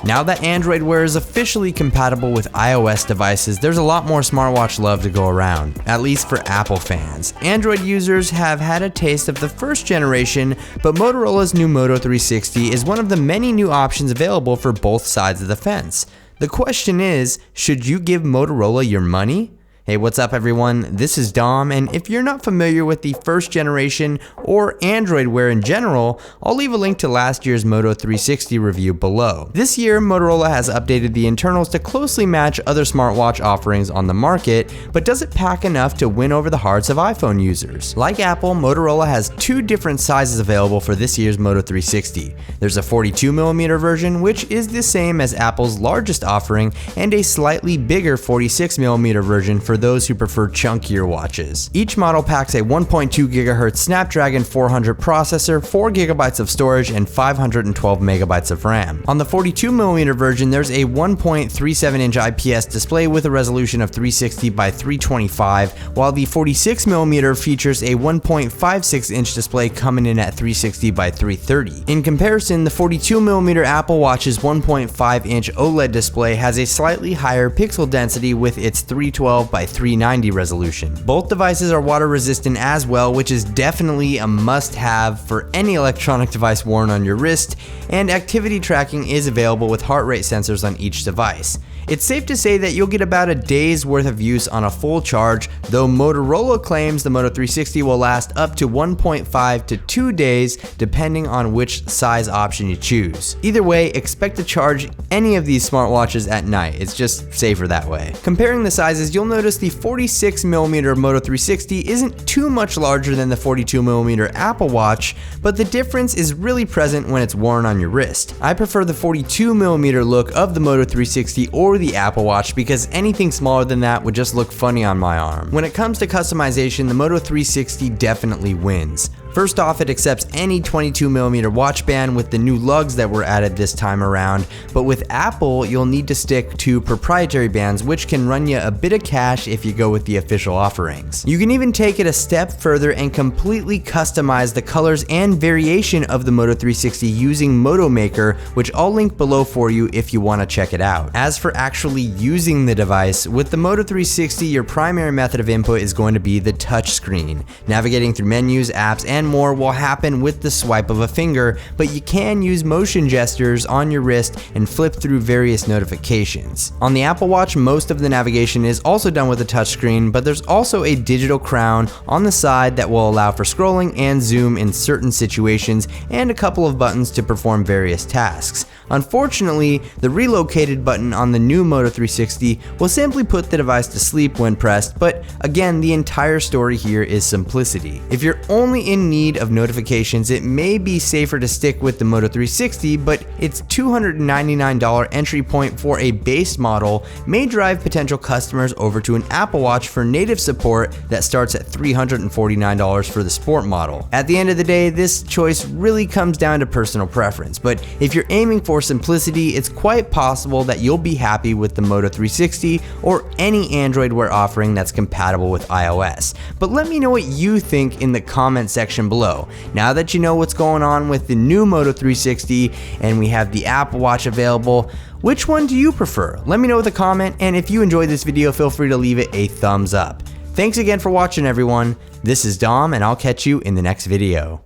Now that Android Wear is officially compatible with iOS devices, there's a lot more smartwatch love to go around, at least for Apple fans. Android users have had a taste of the first generation, but Motorola's new Moto 360 is one of the many new options available for both sides of the fence. The question is, should you give Motorola your money? Hey, what's up everyone? This is Dom, and if you're not familiar with the first generation or Android Wear in general, I'll leave a link to last year's Moto 360 review below. This year, Motorola has updated the internals to closely match other smartwatch offerings on the market, but does it pack enough to win over the hearts of iPhone users? Like Apple, Motorola has two different sizes available for this year's Moto 360. There's a 42mm version, which is the same as Apple's largest offering, and a slightly bigger 46mm version for those who prefer chunkier watches. Each model packs a 1.2 GHz Snapdragon 400 processor, 4 GB of storage, and 512 MB of RAM. On the 42mm version, there's a 1.37-inch IPS display with a resolution of 360 by 325, while the 46mm features a 1.56-inch display coming in at 360 by 330. In comparison, the 42mm Apple Watch's 1.5-inch OLED display has a slightly higher pixel density with its 312 by 390 resolution. Both devices are water resistant as well, which is definitely a must-have for any electronic device worn on your wrist, and activity tracking is available with heart rate sensors on each device. It's safe to say that you'll get about a day's worth of use on a full charge, though Motorola claims the Moto 360 will last up to 1.5 to 2 days depending on which size option you choose. Either way, expect to charge any of these smartwatches at night, it's just safer that way. Comparing the sizes, you'll notice the 46mm Moto 360 isn't too much larger than the 42mm Apple Watch, but the difference is really present when it's worn on your wrist. I prefer the 42mm look of the Moto 360 or the Apple Watch because anything smaller than that would just look funny on my arm. When it comes to customization, the Moto 360 definitely wins. First off, it accepts any 22mm watch band with the new lugs that were added this time around, but with Apple, you'll need to stick to proprietary bands, which can run you a bit of cash if you go with the official offerings. You can even take it a step further and completely customize the colors and variation of the Moto 360 using Moto Maker, which I'll link below for you if you want to check it out. As for actually using the device, with the Moto 360, your primary method of input is going to be the touch screen. Navigating through menus, apps, and more will happen with the swipe of a finger, but you can use motion gestures on your wrist and flip through various notifications. On the Apple Watch, most of the navigation is also done with a touchscreen, but there's also a digital crown on the side that will allow for scrolling and zoom in certain situations, and a couple of buttons to perform various tasks. Unfortunately, the relocated button on the new Moto 360 will simply put the device to sleep when pressed, but again, the entire story here is simplicity. If you're only in need of notifications, it may be safer to stick with the Moto 360, but its $299 entry point for a base model may drive potential customers over to an Apple Watch for native support that starts at $349 for the sport model. At the end of the day, this choice really comes down to personal preference, but if you're aiming for simplicity, it's quite possible that you'll be happy with the Moto 360 or any Android Wear offering that's compatible with iOS. But let me know what you think in the comment section below. Now that you know what's going on with the new Moto 360 and we have the Apple Watch available, which one do you prefer? Let me know with a comment, and if you enjoyed this video, feel free to leave it a thumbs up. Thanks again for watching everyone. This is Dom, and I'll catch you in the next video.